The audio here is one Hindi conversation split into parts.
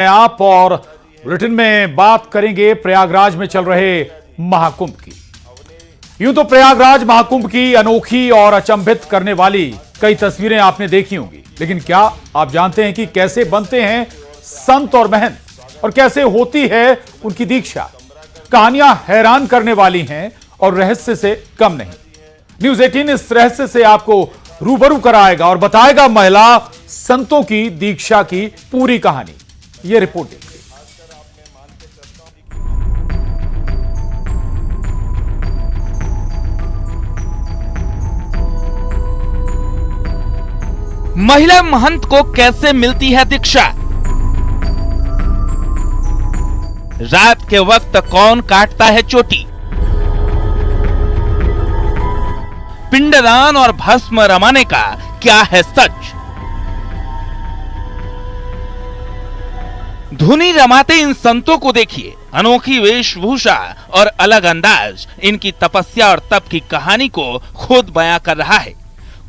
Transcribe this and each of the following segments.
आप और बुलेटिन में बात करेंगे प्रयागराज में चल रहे महाकुंभ की। यूं तो प्रयागराज महाकुंभ की अनोखी और अचंभित करने वाली कई तस्वीरें आपने देखी होंगी, लेकिन क्या आप जानते हैं कि कैसे बनते हैं संत और महंत और कैसे होती है उनकी दीक्षा? कहानियां हैरान करने वाली हैं और रहस्य से कम नहीं। न्यूज 18 इस रहस्य से आपको रूबरू कराएगा और बताएगा महिला संतों की दीक्षा की पूरी कहानी। यह रिपोर्ट देखिए। महिला महंत को कैसे मिलती है दीक्षा? रात के वक्त कौन काटता है चोटी? पिंडदान और भस्म रमाने का क्या है सच? धुनी रमाते इन संतों को देखिए। अनोखी वेशभूषा और अलग अंदाज इनकी तपस्या और तप की कहानी को खुद बयां कर रहा है।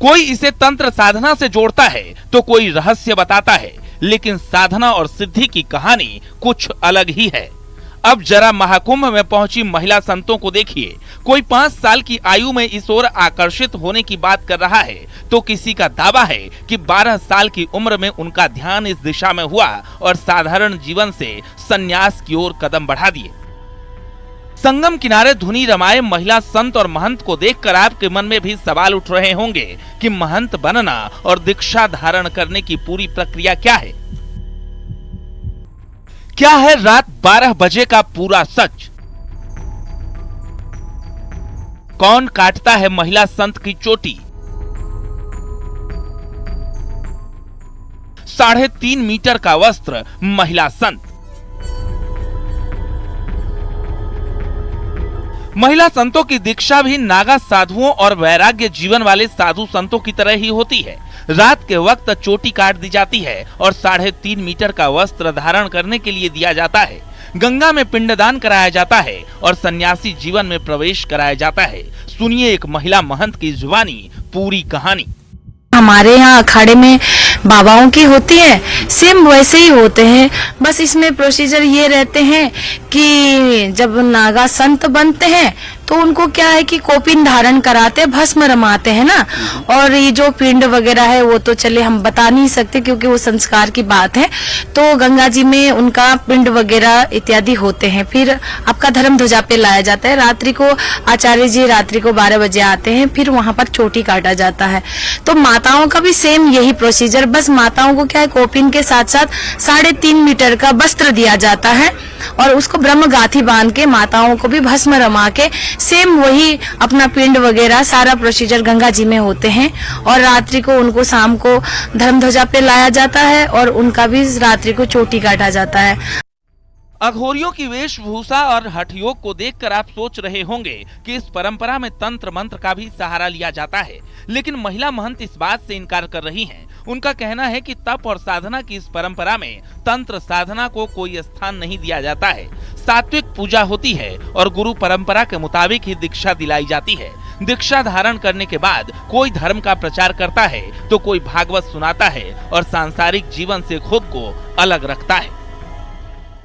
कोई इसे तंत्र साधना से जोड़ता है तो कोई रहस्य बताता है, लेकिन साधना और सिद्धि की कहानी कुछ अलग ही है। अब जरा महाकुंभ में पहुंची महिला संतों को देखिए। कोई 5 साल की आयु में इस ओर आकर्षित होने की बात कर रहा है तो किसी का दावा है कि 12 साल की उम्र में उनका ध्यान इस दिशा में हुआ और साधारण जीवन से संन्यास की ओर कदम बढ़ा दिए। संगम किनारे धुनी रमाए महिला संत और महंत को देखकर आपके मन में भी सवाल उठ रहे होंगे कि महंत बनना और दीक्षा धारण करने की पूरी प्रक्रिया क्या है? क्या है रात 12 बजे का पूरा सच? कौन काटता है महिला संत की चोटी? 3.5 मीटर का वस्त्र महिला संत। महिला संतों की दीक्षा भी नागा साधुओं और वैराग्य जीवन वाले साधु संतों की तरह ही होती है। रात के वक्त चोटी काट दी जाती है और 3.5 मीटर का वस्त्र धारण करने के लिए दिया जाता है। गंगा में पिंडदान कराया जाता है और सन्यासी जीवन में प्रवेश कराया जाता है। सुनिए एक महिला महंत की जुबानी पूरी कहानी। हमारे यहाँ अखाड़े में बाबाओं की होती है, सेम वैसे ही होते हैं। बस इसमें प्रोसीजर ये रहते हैं कि जब नागा संत बनते हैं तो उनको क्या है कि कोपिन धारण कराते, भस्म रमाते हैं ना। और ये जो पिंड वगैरह है वो तो चले हम बता नहीं सकते क्योंकि वो संस्कार की बात है। तो गंगा जी में उनका पिंड वगैरह इत्यादि होते हैं। फिर आपका धर्म ध्वजा पे लाया जाता है। रात्रि को आचार्य जी रात्रि को 12 बजे आते हैं, फिर वहां पर चोटी काटा जाता है। तो माताओं का भी सेम यही प्रोसीजर, बस माताओं को क्या है कोपिन के साथ साथ 3.5 मीटर का वस्त्र दिया जाता है और उसको ब्रह्म गाथी बांध के माताओं को भी भस्म रमा के सेम वही अपना पिंड वगैरह सारा प्रोसीजर गंगा जी में होते हैं। और रात्रि को उनको शाम को धर्म ध्वजा पे लाया जाता है और उनका भी रात्रि को चोटी काटा जाता है। अघोरियों की वेशभूषा और हठ योग को देखकर आप सोच रहे होंगे कि इस परंपरा में तंत्र मंत्र का भी सहारा लिया जाता है, लेकिन महिला महंत इस बात से इनकार कर रही हैं। उनका कहना है कि तप और साधना की इस परंपरा में तंत्र साधना को कोई स्थान नहीं दिया जाता है। सात्विक पूजा होती है और गुरु परंपरा के मुताबिक ही दीक्षा दिलाई जाती है। दीक्षा धारण करने के बाद कोई धर्म का प्रचार करता है तो कोई भागवत सुनाता है और सांसारिक जीवन से खुद को अलग रखता है।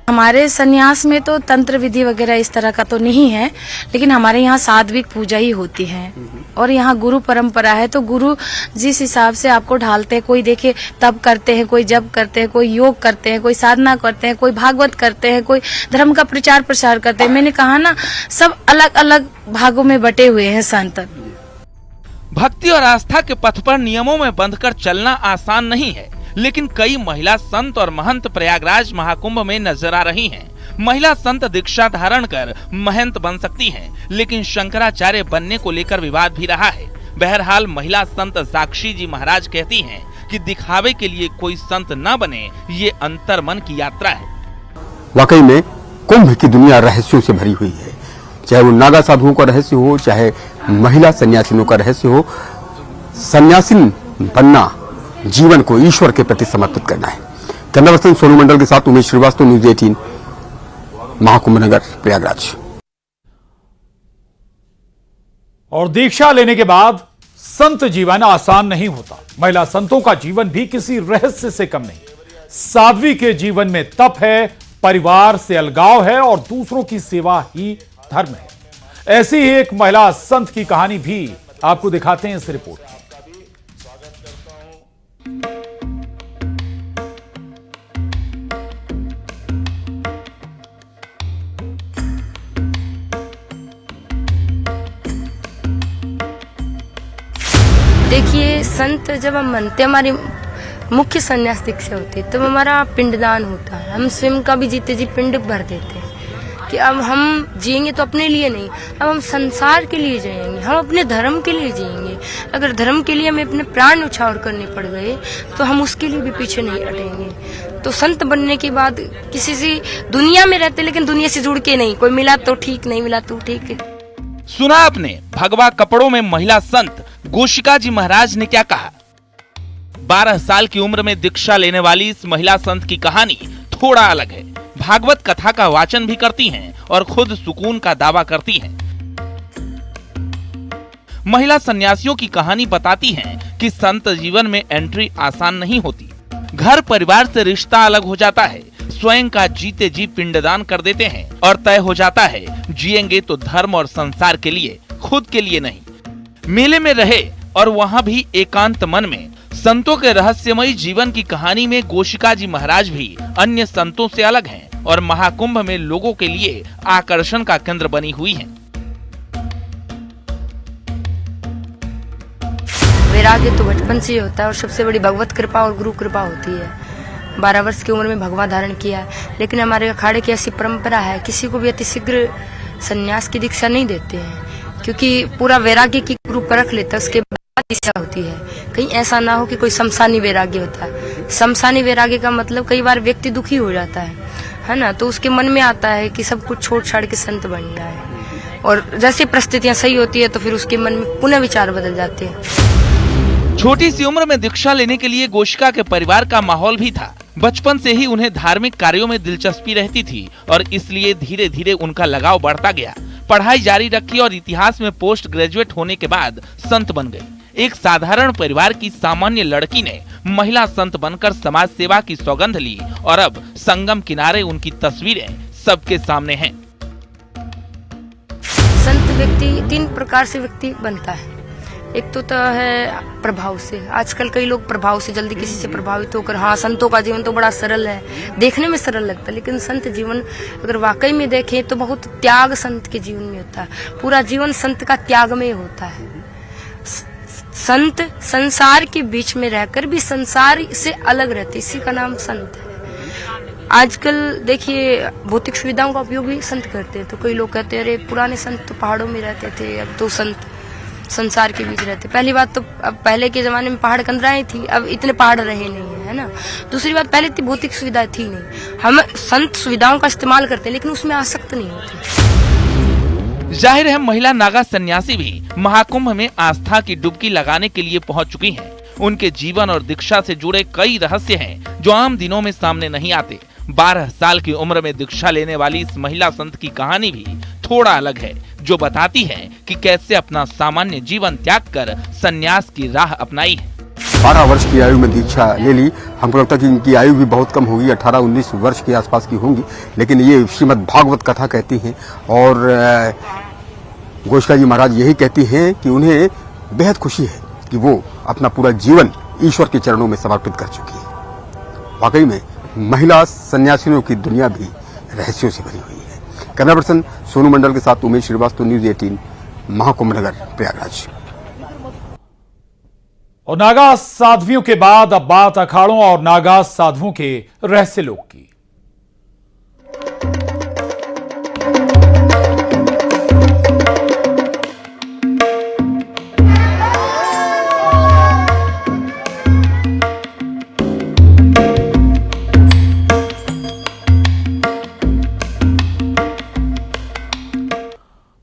हमारे सन्यास में तो तंत्र विधि वगैरह इस तरह का तो नहीं है, लेकिन हमारे यहाँ सात्विक पूजा ही होती है और यहाँ गुरु परंपरा है। तो गुरु जिस हिसाब से आपको ढालते हैं, कोई देखे तप करते हैं, कोई जप करते हैं, कोई योग करते हैं, कोई साधना करते हैं, कोई भागवत करते हैं, कोई धर्म का प्रचार प्रसार करते हैं। मैंने कहा ना, सब अलग अलग भागों में बटे हुए हैं संत। भक्ति और आस्था के पथ पर नियमों में बंधकर चलना आसान नहीं है, लेकिन कई महिला संत और महंत प्रयागराज महाकुंभ में नजर आ रही हैं। महिला संत दीक्षा धारण कर महंत बन सकती हैं, लेकिन शंकराचार्य बनने को लेकर विवाद भी रहा है। बहरहाल महिला संत साक्षी जी महाराज कहती हैं कि दिखावे के लिए कोई संत न बने, ये अंतर मन की यात्रा है। वाकई में कुंभ की दुनिया रहस्यों से भरी हुई है, चाहे वो नागा साधुओं का रहस्य हो, चाहे महिला सन्यासिनों का रहस्य हो। सन्यासिन बनना जीवन को ईश्वर के प्रति समर्पित करना है। कैमरा पर्सन सोनू मंडल के साथ उमेश श्रीवास्तव, न्यूज 18 महाकुंभ नगर प्रयागराज। और दीक्षा लेने के बाद संत जीवन आसान नहीं होता। महिला संतों का जीवन भी किसी रहस्य से कम नहीं। साध्वी के जीवन में तप है, परिवार से अलगाव है और दूसरों की सेवा ही धर्म है। ऐसी ही एक महिला संत की कहानी भी आपको दिखाते हैं इस रिपोर्ट में। देखिए, संत जब हम बनते, हमारी मुख्य संन्यास दीक्षा होती है, तब हमारा पिंडदान होता है। हम स्वयं का भी जीते जी पिंड भर देते हैं कि अब हम जिएंगे तो अपने लिए नहीं, अब हम संसार के लिए जिएंगे, हम अपने धर्म के लिए जिएंगे। अगर धर्म के लिए हमें अपने प्राण न्यौछावर करने पड़ गए तो हम उसके लिए भी पीछे नहीं हटेंगे। तो संत बनने के बाद किसी से दुनिया में रहते, लेकिन दुनिया से जुड़ के नहीं, कोई मिला तो ठीक, नहीं मिला तो ठीक है। सुना आपने भगवा कपड़ों में महिला संत गोशिका जी महाराज ने क्या कहा। 12 साल की उम्र में दीक्षा लेने वाली इस महिला संत की कहानी थोड़ा अलग है। भागवत कथा का वाचन भी करती हैं और खुद सुकून का दावा करती हैं। महिला सन्यासियों की कहानी बताती है कि संत जीवन में एंट्री आसान नहीं होती। घर परिवार से रिश्ता अलग हो जाता है, स्वयं का जीते जी पिंडदान कर देते हैं और तय हो जाता है जिएंगे तो धर्म और संसार के लिए, खुद के लिए नहीं। मेले में रहे और वहां भी एकांत मन में संतों के रहस्यमयी जीवन की कहानी में गोशिका जी महाराज भी अन्य संतों से अलग हैं और महाकुंभ में लोगों के लिए आकर्षण का केंद्र बनी हुई हैं। वैराग्य तो बचपन से ही होता है और सबसे बड़ी भगवत कृपा और गुरु कृपा होती है। 12 वर्ष की उम्र में भगवा धारण किया, लेकिन हमारे अखाड़े की ऐसी परंपरा है, किसी को भी अतिशीघ्र संन्यास की दीक्षा नहीं देते हैं, क्योंकि पूरा वैराग्य की गुरु परख लेता है, उसके बाद दीक्षा होती है। कहीं ऐसा ना हो कि कोई शमशानी वैराग्य होता है। शमशानी वैराग्य का मतलब कई बार व्यक्ति दुखी हो जाता है ना, तो उसके मन में आता है कि सब कुछ छोड़ छाड़ के संत बन जाए, और जैसे परिस्थितियां सही होती है तो फिर उसके मन में पुनः विचार बदल जाते हैं। छोटी सी उम्र में दीक्षा लेने के लिए गोशिका के परिवार का माहौल भी था। बचपन से ही उन्हें धार्मिक कार्यों में दिलचस्पी रहती थी और इसलिए धीरे धीरे उनका लगाव बढ़ता गया। पढ़ाई जारी रखी और इतिहास में पोस्ट ग्रेजुएट होने के बाद संत बन गई। एक साधारण परिवार की सामान्य लड़की ने महिला संत बनकर समाज सेवा की सौगंध ली और अब संगम किनारे उनकी तस्वीरें सबके सामने हैं। संत व्यक्ति 3 प्रकार से व्यक्ति बनता है। एक तो है प्रभाव से। आजकल कई लोग प्रभाव से जल्दी किसी से प्रभावित होकर, हाँ संतों का जीवन तो बड़ा सरल है, देखने में सरल लगता है, लेकिन संत जीवन अगर वाकई में देखें तो बहुत त्याग संत के जीवन में होता है। पूरा जीवन संत का त्याग में होता है। संत संसार के बीच में रहकर भी संसार से अलग रहते, इसी का नाम संत है। आजकल देखिए भौतिक सुविधाओं का उपयोग भी संत करते हैं, तो कई लोग कहते हैं अरे पुराने संत तो पहाड़ों में रहते थे, अब तो संत संसार के बीच रहते। पहली बात तो अब पहले के जमाने में पहाड़ कंदराएं थी, अब इतने पहाड़ रहे नहीं है ना। दूसरी बात, पहले इतनी भौतिक सुविधाएं थी नहीं। हम संत सुविधाओं का इस्तेमाल करते हैं लेकिन उसमें आसक्त नहीं होते। जाहिर है महिला नागा सन्यासी भी महाकुंभ में आस्था की डुबकी लगाने के लिए पहुंच चुकी हैं। उनके जीवन और दीक्षा से जुड़े कई रहस्य हैं जो आम दिनों में सामने नहीं आते। 12 साल की उम्र में दीक्षा लेने वाली इस महिला संत की कहानी भी थोड़ा अलग है, जो बताती है कि कैसे अपना सामान्य जीवन त्याग कर सन्यास की राह अपनाई है। 12 वर्ष की आयु में दीक्षा ले ली। हमको लगता है कि इनकी आयु भी बहुत कम होगी, 18-19 वर्ष के आसपास की होंगी, लेकिन ये श्रीमद् भागवत कथा कहती हैं और गोशिका जी महाराज यही कहती हैं कि उन्हें बेहद खुशी है कि वो अपना पूरा जीवन ईश्वर के चरणों में समर्पित कर चुकी है। वाकई में महिला सन्यासियों की दुनिया भी रहस्यों से भरी हुई है। कैमरा पर्सन सोनू मंडल के साथ उमेश श्रीवास्तव, न्यूज 18, महाकुंभ नगर, प्रयागराज। और नागा साध्वियों के बाद अब बात अखाड़ों और नागा साधुओं के रहस्य लोक की।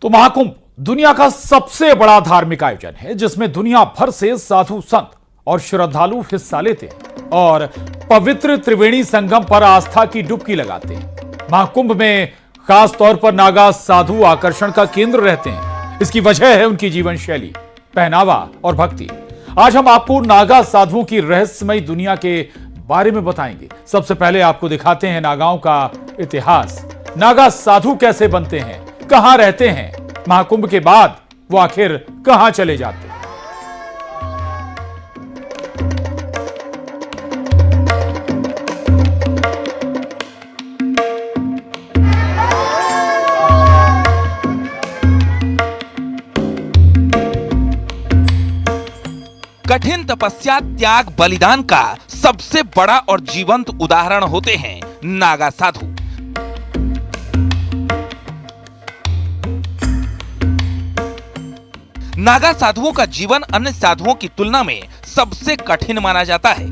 तो महाकुंभ दुनिया का सबसे बड़ा धार्मिक आयोजन है जिसमें दुनिया भर से साधु संत और श्रद्धालु हिस्सा लेते हैं और पवित्र त्रिवेणी संगम पर आस्था की डुबकी लगाते हैं। महाकुंभ में खास तौर पर नागा साधु आकर्षण का केंद्र रहते हैं। इसकी वजह है उनकी जीवन शैली, पहनावा और भक्ति। आज हम आपको नागा साधुओं की रहस्यमयी दुनिया के बारे में बताएंगे। सबसे पहले आपको दिखाते हैं नागाओं का इतिहास। नागा साधु कैसे बनते हैं, कहां रहते हैं, महाकुंभ के बाद वो आखिर कहां चले जाते हैं। कठिन तपस्या, त्याग, बलिदान का सबसे बड़ा और जीवंत उदाहरण होते हैं नागा साधु। नागा साधुओं का जीवन अन्य साधुओं की तुलना में सबसे कठिन माना जाता है।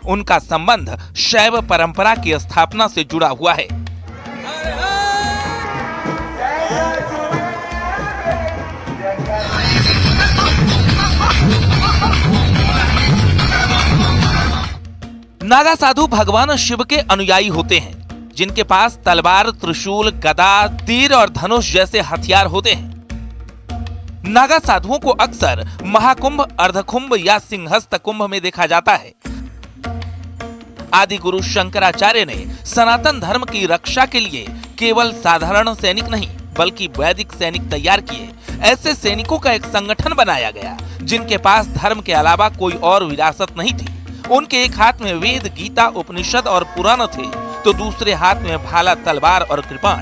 उनका संबंध शैव परंपरा की स्थापना से जुड़ा हुआ है। नागा साधु भगवान शिव के अनुयायी होते हैं, जिनके पास तलवार, त्रिशूल, गदा, तीर और धनुष जैसे हथियार होते हैं। नागा साधुओं को अक्सर महाकुंभ, अर्धकुंभ या सिंहस्थ कुंभ में देखा जाता है। आदि गुरु शंकराचार्य ने सनातन धर्म की रक्षा के लिए केवल साधारण सैनिक नहीं बल्कि वैदिक सैनिक तैयार किए। ऐसे सैनिकों का एक संगठन बनाया गया जिनके पास धर्म के अलावा कोई और विरासत नहीं थी। उनके एक हाथ में वेद, गीता, उपनिषद और पुराण थे, तो दूसरे हाथ में भाला, तलवार और कृपाण।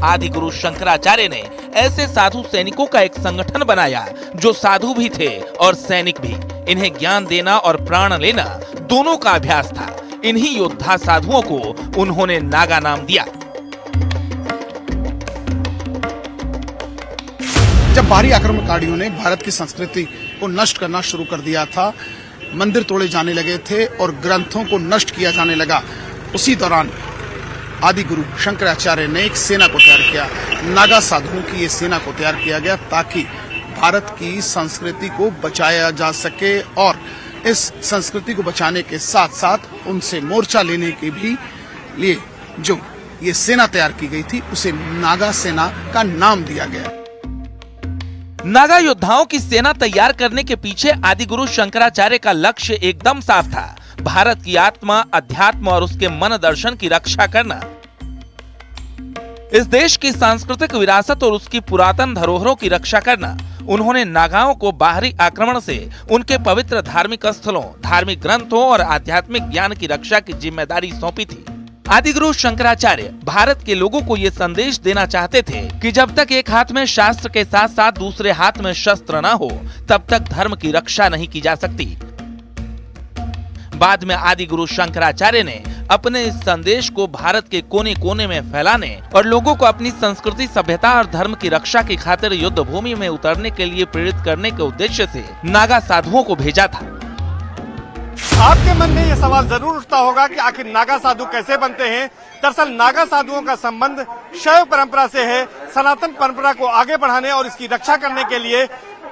आदि गुरु शंकराचार्य ने ऐसे साधु सैनिकों का एक संगठन बनाया जो साधु भी थे और सैनिक भी। इन्हें ज्ञान देना और प्राण लेना दोनों का अभ्यास था। इन्हीं योद्धा साधुओं को उन्होंने नागा नाम दिया। जब बाहरी आक्रमणकारियों ने भारत की संस्कृति को नष्ट करना शुरू कर दिया था, मंदिर तोड़े जाने लगे थे और ग्रंथों को नष्ट किया जाने लगा, उसी दौरान आदि गुरु शंकराचार्य ने एक सेना को तैयार किया। नागा साधुओं की ये सेना को तैयार किया गया ताकि भारत की संस्कृति को बचाया जा सके और इस संस्कृति को बचाने के साथ साथ उनसे मोर्चा लेने के भी लिए जो ये सेना तैयार की गई थी उसे नागा सेना का नाम दिया गया। नागा योद्धाओं की सेना तैयार करने के पीछे आदि गुरु शंकराचार्य का लक्ष्य एकदम साफ था। भारत की आत्मा, अध्यात्म और उसके मन दर्शन की रक्षा करना। इस देश की सांस्कृतिक विरासत और उसकी पुरातन धरोहरों की रक्षा करना। उन्होंने नागाओं को बाहरी आक्रमण से उनके पवित्र धार्मिक स्थलों, धार्मिक ग्रंथों और आध्यात्मिक ज्ञान की रक्षा की जिम्मेदारी सौंपी थी। आदि गुरु शंकराचार्य भारत के लोगों को ये संदेश देना चाहते थे कि जब तक एक हाथ में शास्त्र के साथ साथ दूसरे हाथ में शस्त्र न हो, तब तक धर्म की रक्षा नहीं की जा सकती। बाद में आदि गुरु शंकराचार्य ने अपने इस संदेश को भारत के कोने कोने में फैलाने और लोगों को अपनी संस्कृति, सभ्यता और धर्म की रक्षा की खातिर युद्ध भूमि में उतरने के लिए प्रेरित करने के उद्देश्य से नागा साधुओं को भेजा था। आपके मन में ये सवाल जरूर उठता होगा कि आखिर नागा साधु कैसे बनते हैं। दरअसल नागा साधुओं का संबंध शैव परंपरा से है। सनातन परंपरा को आगे बढ़ाने और इसकी रक्षा करने के लिए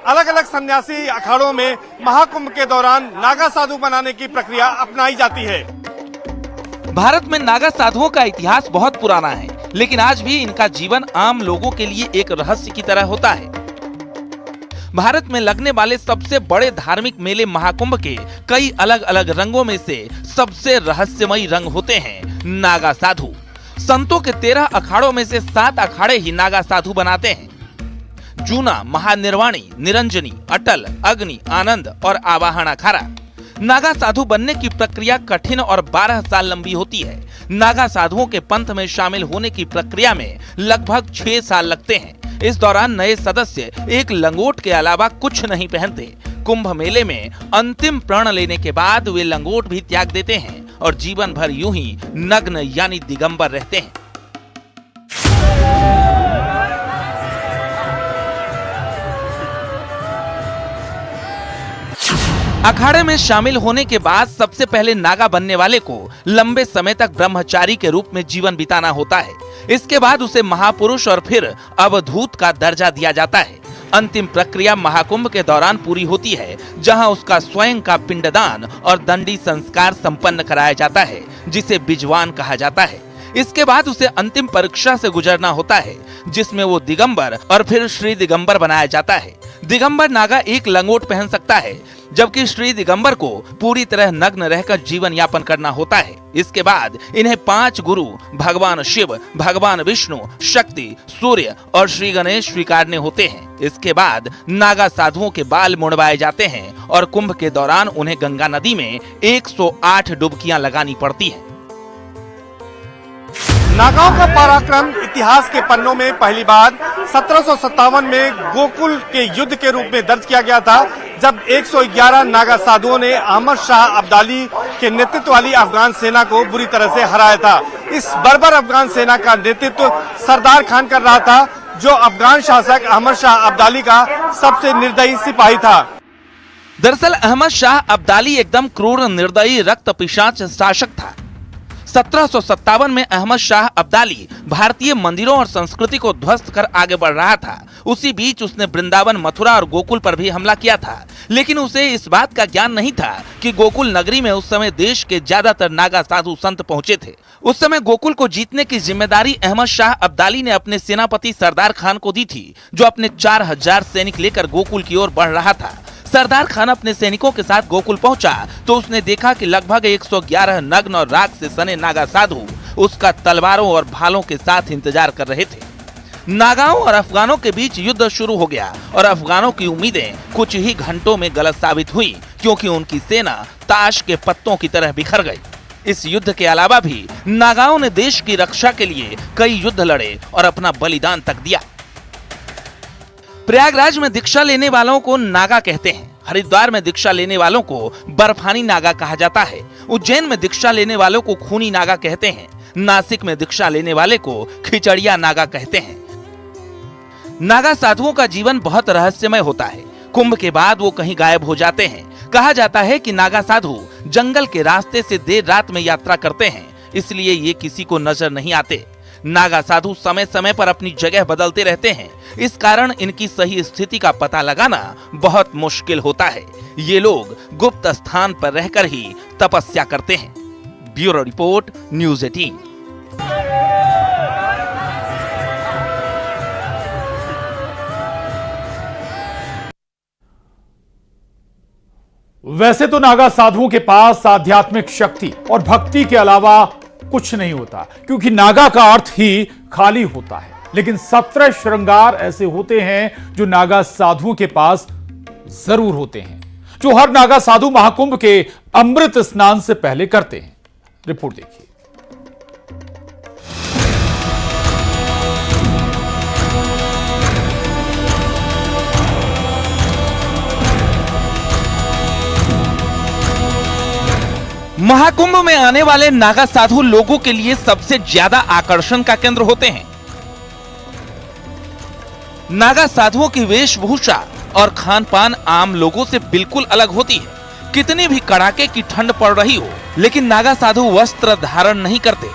अलग अलग सन्यासी अखाड़ों में महाकुंभ के दौरान नागा साधु बनाने की प्रक्रिया अपनाई जाती है। भारत में नागा साधुओं का इतिहास बहुत पुराना है, लेकिन आज भी इनका जीवन आम लोगों के लिए एक रहस्य की तरह होता है। भारत में लगने वाले सबसे बड़े धार्मिक मेले महाकुंभ के कई अलग अलग रंगों में से सबसे रहस्यमयी रंग होते हैं नागा साधु। संतों के 13 अखाड़ों में से 7 अखाड़े ही नागा साधु बनाते हैं। जूना, महानिर्वाणी, निरंजनी, अटल, अग्नि, आनंद और आवाहन अखाड़ा। नागा साधु बनने की प्रक्रिया कठिन और 12 साल लंबी होती है। नागा साधुओं के पंथ में शामिल होने की प्रक्रिया में लगभग 6 साल लगते हैं। इस दौरान नए सदस्य एक लंगोट के अलावा कुछ नहीं पहनते। कुंभ मेले में अंतिम प्रण लेने के बाद वे लंगोट भी त्याग देते हैं और जीवन भर यूं ही नग्न यानी दिगंबर रहते हैं। अखाड़े में शामिल होने के बाद सबसे पहले नागा बनने वाले को लंबे समय तक ब्रह्मचारी के रूप में जीवन बिताना होता है। इसके बाद उसे महापुरुष और फिर अवधूत का दर्जा दिया जाता है। अंतिम प्रक्रिया महाकुंभ के दौरान पूरी होती है, जहां उसका स्वयं का पिंडदान और दंडी संस्कार संपन्न कराया जाता है, जिसे बिजवान कहा जाता है। इसके बाद उसे अंतिम परीक्षा से गुजरना होता है, जिसमें वो दिगंबर और फिर श्री दिगंबर बनाया जाता है। दिगंबर नागा एक लंगोट पहन सकता है, जबकि श्री दिगंबर को पूरी तरह नग्न रहकर जीवन यापन करना होता है। इसके बाद इन्हें 5 गुरु भगवान शिव, भगवान विष्णु, शक्ति, सूर्य और श्री गणेश स्वीकारने होते हैं। इसके बाद नागा साधुओं के बाल मुड़वाए जाते हैं और कुंभ के दौरान उन्हें गंगा नदी में 108 डुबकियां लगानी पड़ती हैं। नागाओं का पराक्रम इतिहास के पन्नों में पहली बार 1757 में गोकुल के युद्ध के रूप में दर्ज किया गया था, जब 111 नागा साधुओं ने अहमद शाह अब्दाली के नेतृत्व वाली अफगान सेना को बुरी तरह से हराया था। इस बर्बर अफगान सेना का नेतृत्व सरदार खान कर रहा था, जो अफगान शासक अहमद शाह अब्दाली का सबसे निर्दयी सिपाही था। दरअसल अहमद शाह अब्दाली एकदम क्रूर, निर्दयी, रक्त पिशाच शासक था। 1757 में अहमद शाह अब्दाली भारतीय मंदिरों और संस्कृति को ध्वस्त कर आगे बढ़ रहा था। उसी बीच उसने वृंदावन, मथुरा और गोकुल पर भी हमला किया था, लेकिन उसे इस बात का ज्ञान नहीं था कि गोकुल नगरी में उस समय देश के ज्यादातर नागा साधु संत पहुंचे थे। उस समय गोकुल को जीतने की जिम्मेदारी अहमद शाह अब्दाली ने अपने सेनापति सरदार खान को दी थी, जो अपने 4000 सैनिक लेकर गोकुल की ओर बढ़ रहा था। सरदार खान अपने सैनिकों के साथ गोकुल पहुंचा तो उसने देखा कि लगभग 111 नग्न और राख से सने नागा साधु उसका तलवारों और भालों के साथ इंतजार कर रहे थे। नागाओं और अफगानों के बीच युद्ध शुरू हो गया और अफगानों की उम्मीदें कुछ ही घंटों में गलत साबित हुई, क्योंकि उनकी सेना ताश के पत्तों की तरह बिखर गई। इस युद्ध के अलावा भी नागाओं ने देश की रक्षा के लिए कई युद्ध लड़े और अपना बलिदान तक दिया। प्रयागराज में दीक्षा लेने वालों को नागा कहते हैं। हरिद्वार में दीक्षा लेने वालों को बर्फानी नागा कहा जाता है। उज्जैन में दीक्षा लेने वालों को खूनी नागा कहते हैं। नासिक में दीक्षा लेने वाले को खिचड़िया नागा कहते हैं। नागा साधुओं का जीवन बहुत रहस्यमय होता है। कुंभ के बाद वो कहीं गायब हो जाते हैं। कहा जाता है कि नागा साधु जंगल के रास्ते से देर रात में यात्रा करते हैं, इसलिए ये किसी को नजर नहीं आते। नागा साधु समय समय पर अपनी जगह बदलते रहते हैं, इस कारण इनकी सही स्थिति का पता लगाना बहुत मुश्किल होता है। ये लोग गुप्त स्थान पर रहकर ही तपस्या करते हैं। Bureau report, news 18। वैसे तो नागा साधुओं के पास आध्यात्मिक शक्ति और भक्ति के अलावा कुछ नहीं होता, क्योंकि नागा का अर्थ ही खाली होता है। लेकिन 17 श्रृंगार ऐसे होते हैं जो नागा साधुओं के पास जरूर होते हैं, जो हर नागा साधु महाकुंभ के अमृत स्नान से पहले करते हैं। रिपोर्ट देखिए। महाकुंभ में आने वाले नागा साधु लोगों के लिए सबसे ज्यादा आकर्षण का केंद्र होते हैं। नागा साधुओं की वेशभूषा और खान पान आम लोगों से बिल्कुल अलग होती है। कितनी भी कड़ाके की ठंड पड़ रही हो, लेकिन नागा साधु वस्त्र धारण नहीं करते।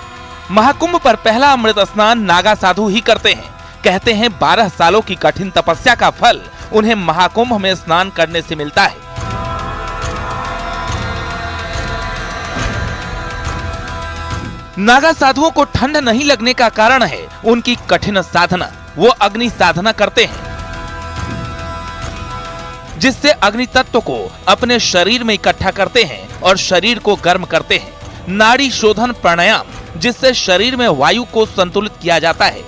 महाकुंभ पर पहला अमृत स्नान नागा साधु ही करते हैं। कहते हैं 12 सालों की कठिन तपस्या का फल उन्हें महाकुंभ में स्नान करने से मिलता है। नागा साधुओं को ठंड नहीं लगने का कारण है उनकी कठिन साधना। वो अग्नि साधना करते हैं, जिससे अग्नि तत्व को अपने शरीर में इकट्ठा करते हैं और शरीर को गर्म करते हैं। नाड़ी शोधन प्राणायाम, जिससे शरीर में वायु को संतुलित किया जाता है।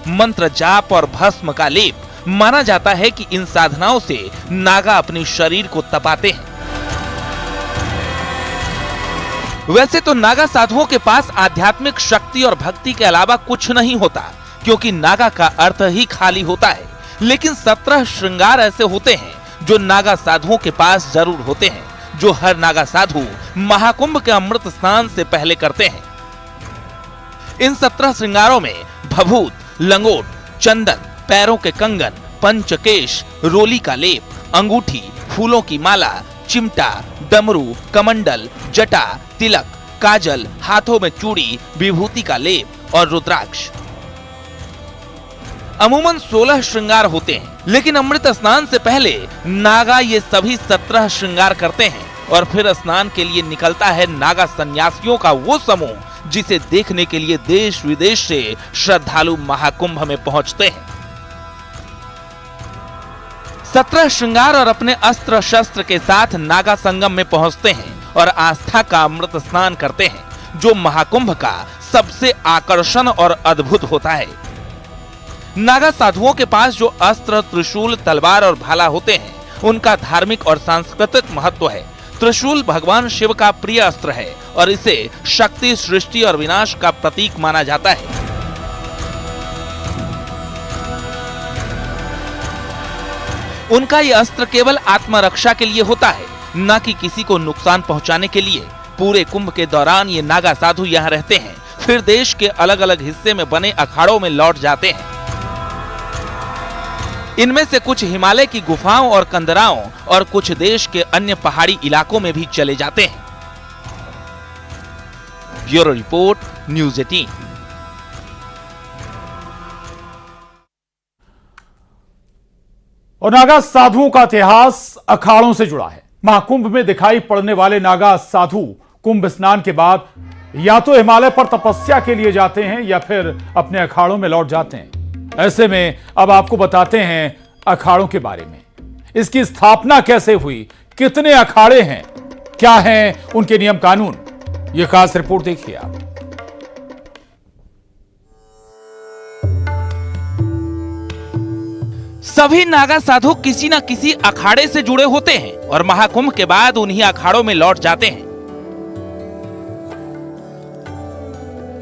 मंत्र जाप और भस्म का लेप। माना जाता है कि इन साधनाओं से नागा अपने शरीर को तपाते हैं। वैसे तो नागा साधुओं के पास आध्यात्मिक शक्ति और भक्ति के अलावा कुछ नहीं होता, क्योंकि नागा का अर्थ ही खाली होता है। लेकिन 17 श्रृंगार ऐसे होते हैं जो नागा साधुओं के पास जरूर होते हैं, जो हर नागा साधु महाकुंभ के अमृत स्नान से पहले करते हैं। इन 17 श्रृंगारों में भभूत, लंगोट, चंदन, पैरों के कंगन, पंचकेश, रोली का लेप, अंगूठी, फूलों की माला, चिमटा, डमरू, कमंडल, जटा, तिलक, काजल, हाथों में चूड़ी, विभूति का लेप और रुद्राक्ष। अमूमन 16 श्रृंगार होते हैं, लेकिन अमृत स्नान से पहले नागा ये सभी 17 श्रृंगार करते हैं और फिर स्नान के लिए निकलता है नागा सन्यासियों का वो समूह जिसे देखने के लिए देश विदेश से श्रद्धालु महाकुंभ में पहुंचते हैं। 17 श्रृंगार और अपने अस्त्र शस्त्र के साथ नागा संगम में पहुंचते हैं और आस्था का अमृत स्नान करते हैं, जो महाकुंभ का सबसे आकर्षण और अद्भुत होता है। नागा साधुओं के पास जो अस्त्र, त्रिशूल, तलवार और भाला होते हैं, उनका धार्मिक और सांस्कृतिक महत्व है। त्रिशूल भगवान शिव का प्रिय अस्त्र है और इसे शक्ति, सृष्टि और विनाश का प्रतीक माना जाता है। उनका यह अस्त्र केवल आत्मरक्षा के लिए होता है, न कि किसी को नुकसान पहुंचाने के लिए। पूरे कुंभ के दौरान ये नागा साधु यहाँ रहते हैं, फिर देश के अलग अलग हिस्से में बने अखाड़ों में लौट जाते हैं। इनमें से कुछ हिमालय की गुफाओं और कंदराओं और कुछ देश के अन्य पहाड़ी इलाकों में भी चले जाते हैं। Bureau report, news 18। और नागा साधुओं का इतिहास अखाड़ों से जुड़ा है। महाकुंभ में दिखाई पड़ने वाले नागा साधु कुंभ स्नान के बाद या तो हिमालय पर तपस्या के लिए जाते हैं या फिर अपने अखाड़ों में लौट जाते हैं। ऐसे में अब आपको बताते हैं अखाड़ों के बारे में। इसकी स्थापना कैसे हुई, कितने अखाड़े हैं, क्या हैं उनके नियम कानून, यह खास रिपोर्ट देखिए आप। सभी नागा साधु किसी न किसी अखाड़े से जुड़े होते हैं और महाकुंभ के बाद उन्हीं अखाड़ों में लौट जाते हैं।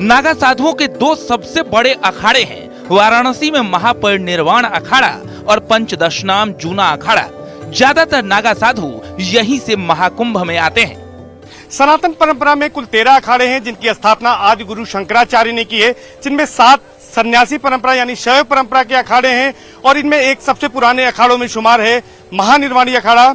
नागा साधुओं के दो सबसे बड़े अखाड़े हैं, वाराणसी में महापरिनिर्वाण अखाड़ा और पंचदशनाम जूना अखाड़ा। ज्यादातर नागा साधु यहीं से महाकुंभ में आते हैं। सनातन परंपरा में कुल 13 अखाड़े हैं, जिनकी स्थापना आदि गुरु शंकराचार्य ने की है, जिनमें 7 सन्यासी परंपरा यानी शैव परंपरा के अखाड़े हैं और इनमें एक सबसे पुराने अखाड़ों में शुमार है महानिर्वाणी अखाड़ा।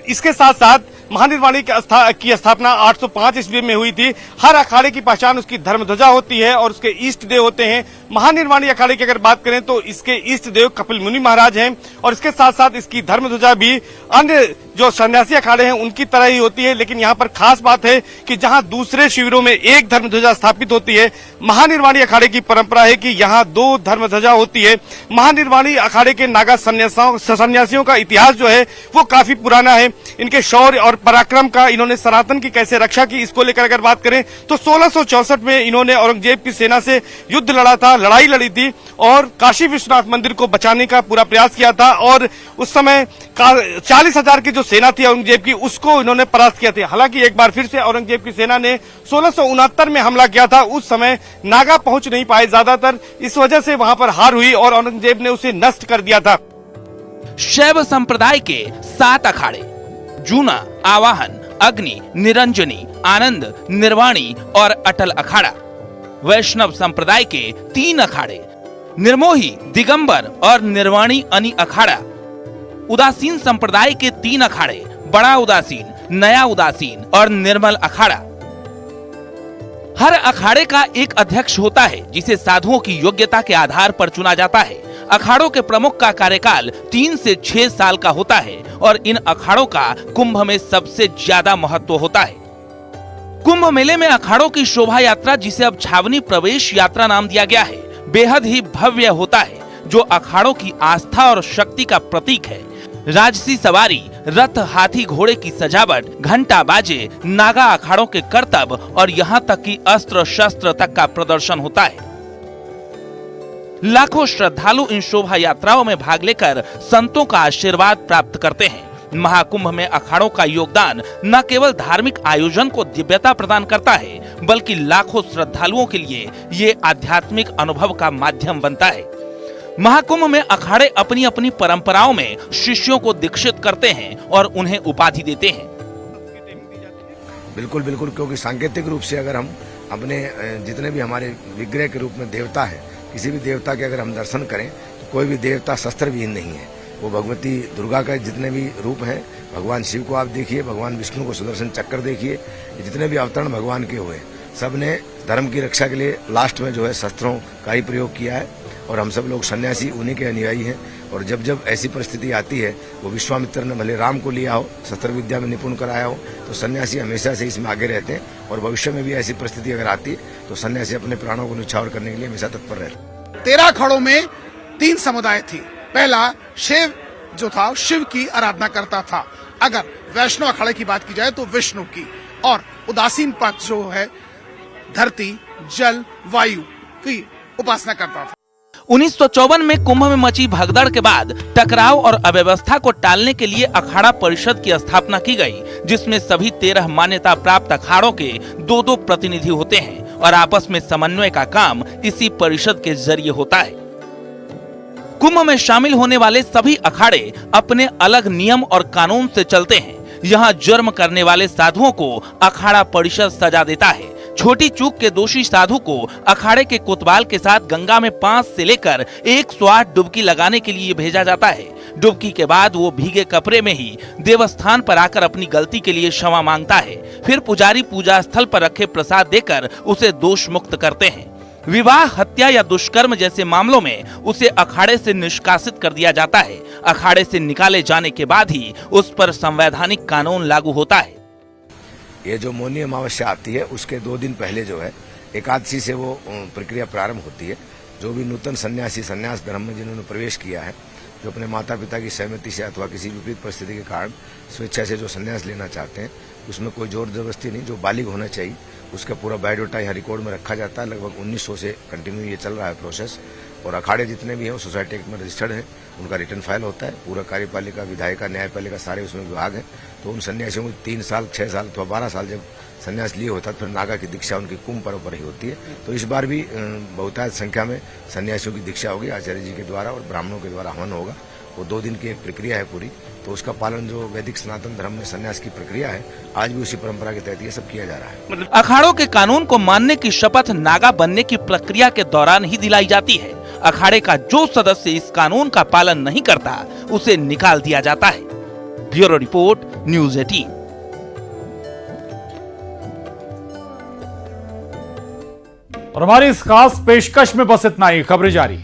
इसके साथ साथ महानिर्वाणी की स्थापना 805 ईस्वी में हुई थी। हर अखाड़े की पहचान उसकी धर्मध्वजा होती है और उसके इष्ट देव होते हैं। महानिर्वाणी अखाड़े की अगर बात करें तो इसके इष्ट देव कपिल मुनि महाराज हैं और इसके साथ साथ इसकी धर्मध्वजा भी अन्य जो सन्यासी अखाड़े हैं उनकी तरह ही होती है। लेकिन यहाँ पर खास बात है कि जहाँ दूसरे शिविरों में एक धर्मध्वजा स्थापित होती है, महानिर्वाणी अखाड़े की परंपरा है कि यहाँ 2 धर्मध्वजा होती है। महानिर्वाणी अखाड़े के नागा सन्यासियों का इतिहास जो है वो काफी पुराना है। इनके शौर्य और पराक्रम का, इन्होंने सनातन की कैसे रक्षा की, इसको लेकर अगर बात करें तो 1664 में इन्होंने औरंगजेब की सेना से युद्ध लड़ा था, लड़ाई लड़ी थी और काशी विश्वनाथ मंदिर को बचाने का पूरा प्रयास किया था और उस समय 40,000 की जो सेना थी औरंगजेब की, उसको इन्होंने परास्त किया था। हालांकि एक बार फिर से औरंगजेब की सेना ने 1669 में हमला किया था। उस समय नागा पहुंच नहीं पाए ज्यादातर, इस वजह से वहां पर हार हुई और औरंगजेब ने उसे नष्ट कर दिया था। शैव संप्रदाय के 7 अखाड़े, जूना, आवाहन, अग्नि, निरंजनी, आनंद, निर्वाणी और अटल अखाड़ा। वैष्णव संप्रदाय के 3 अखाड़े, निर्मोही, दिगंबर और निर्वाणी अनि अखाड़ा। उदासीन संप्रदाय के 3 अखाड़े, बड़ा उदासीन, नया उदासीन और निर्मल अखाड़ा। हर अखाड़े का एक अध्यक्ष होता है जिसे साधुओं की योग्यता के आधार पर चुना जाता है। अखाड़ों के प्रमुख का कार्यकाल 3 से 6 साल का होता है और इन अखाड़ों का कुंभ में सबसे ज्यादा महत्व होता है। कुंभ मेले में अखाड़ों की शोभा यात्रा, जिसे अब छावनी प्रवेश यात्रा नाम दिया गया है, बेहद ही भव्य होता है, जो अखाड़ों की आस्था और शक्ति का प्रतीक है। राजसी सवारी, रथ, हाथी घोड़े की सजावट, घंटा बाजे, नागा अखाड़ों के करतब और यहाँ तक कि अस्त्र शस्त्र तक का प्रदर्शन होता है। लाखों श्रद्धालु इन शोभा यात्राओं में भाग लेकर संतों का आशीर्वाद प्राप्त करते हैं। महाकुंभ में अखाड़ों का योगदान न केवल धार्मिक आयोजन को दिव्यता प्रदान करता है, बल्कि लाखों श्रद्धालुओं के लिए ये आध्यात्मिक अनुभव का माध्यम बनता है। महाकुंभ में अखाड़े अपनी अपनी परंपराओं में शिष्यों को दीक्षित करते हैं और उन्हें उपाधि देते हैं। बिल्कुल बिल्कुल, क्योंकि सांकेतिक रूप से अगर हम अपने जितने भी हमारे विग्रह के रूप में देवता है, किसी भी देवता के अगर हम दर्शन करें तो कोई भी देवता शस्त्र विहीन नहीं है। वो भगवती दुर्गा का जितने भी रूप हैं, भगवान शिव को आप देखिए, भगवान विष्णु को सुदर्शन चक्र देखिए, जितने भी अवतरण भगवान के हुए, सब ने धर्म की रक्षा के लिए लास्ट में जो है शस्त्रों का ही प्रयोग किया है और हम सब लोग सन्यासी उन्हीं के अनुयायी हैं। और जब जब ऐसी परिस्थिति आती है, वो विश्वामित्र ने भले राम को लिया हो, शस्त्र विद्या में निपुण कराया हो, तो सन्यासी हमेशा से इसमें आगे रहते हैं। और भविष्य में भी ऐसी परिस्थिति अगर आती है तो सन्यासी अपने प्राणों को न्यौछावर करने के लिए हमेशा तत्पर रहते हैं। 13 अखाड़ों में 3 समुदाय थी। पहला शिव जो था, शिव की आराधना करता था। अगर वैष्णव अखाड़े की बात की जाए तो विष्णु की। और उदासीन पक्ष जो है, धरती, जल, वायु की उपासना करता था। 1954 में कुंभ में मची भगदड़ के बाद टकराव और अव्यवस्था को टालने के लिए अखाड़ा परिषद की स्थापना की गई, जिसमें सभी 13 मान्यता प्राप्त अखाड़ों के 2-2 प्रतिनिधि होते हैं और आपस में समन्वय का काम इसी परिषद के जरिए होता है। कुंभ में शामिल होने वाले सभी अखाड़े अपने अलग नियम और कानून से चलते हैं। यहाँ जुर्म करने वाले साधुओं को अखाड़ा परिषद सजा देता है। छोटी चूक के दोषी साधु को अखाड़े के कोतवाल के साथ गंगा में 5 से लेकर 108 डुबकी लगाने के लिए भेजा जाता है। डुबकी के बाद वो भीगे कपड़े में ही देवस्थान पर आकर अपनी गलती के लिए क्षमा मांगता है। फिर पुजारी पूजा स्थल पर रखे प्रसाद देकर उसे दोष मुक्त करते हैं। विवाह, हत्या या दुष्कर्म जैसे मामलों में उसे अखाड़े से निष्कासित कर दिया जाता है। अखाड़े से निकाले जाने के बाद ही उस पर संवैधानिक कानून लागू होता है। ये जो मौनी अमावस्या आती है, उसके 2 दिन पहले जो है एकादशी से वो प्रक्रिया प्रारंभ होती है। जो भी नूतन सन्यासी सन्यास धर्म में जिन्होंने प्रवेश किया है, जो अपने माता पिता की सहमति से अथवा किसी विपरीत परिस्थिति के कारण स्वेच्छा से जो सन्यास लेना चाहते हैं, उसमें कोई जोर जबरदस्ती नहीं। जो बालिग होना चाहिए उसका पूरा बायोडाटा यहाँ रिकॉर्ड में रखा जाता है। लगभग 1900 से कंटिन्यू ये चल रहा है प्रोसेस। और अखाड़े जितने भी हैं वो सोसाइटी एक्ट में रजिस्टर्ड है, उनका रिटर्न फाइल होता है। पूरा कार्यपालिका, विधायिका, न्यायपालिका सारे उसमें विभाग हैं। तो उन सन्यासियों को 3 साल, 6 साल अथवा 12 साल जब सन्यास लिए होता है, फिर नागा की दीक्षा उनकी कुंभ पर्व पर ही होती है। तो इस बार भी बहुतायत संख्या में सन्यासियों की दीक्षा होगी आचार्य जी के द्वारा और ब्राह्मणों के द्वारा हवन होगा। वो 2 दिन की एक प्रक्रिया है पूरी। तो उसका पालन जो वैदिक सनातन धर्म में सन्यास की प्रक्रिया है, आज भी उसी परंपरा के तहत ये सब किया जा रहा है। अखाड़ों के कानून को मानने की शपथ नागा बनने की प्रक्रिया के दौरान ही दिलाई जाती है। अखाड़े का जो सदस्य इस कानून का पालन नहीं करता, उसे निकाल दिया जाता है। Bureau report, news 18। और हमारी इस खास पेशकश में बस इतना ही। खबरें जारी।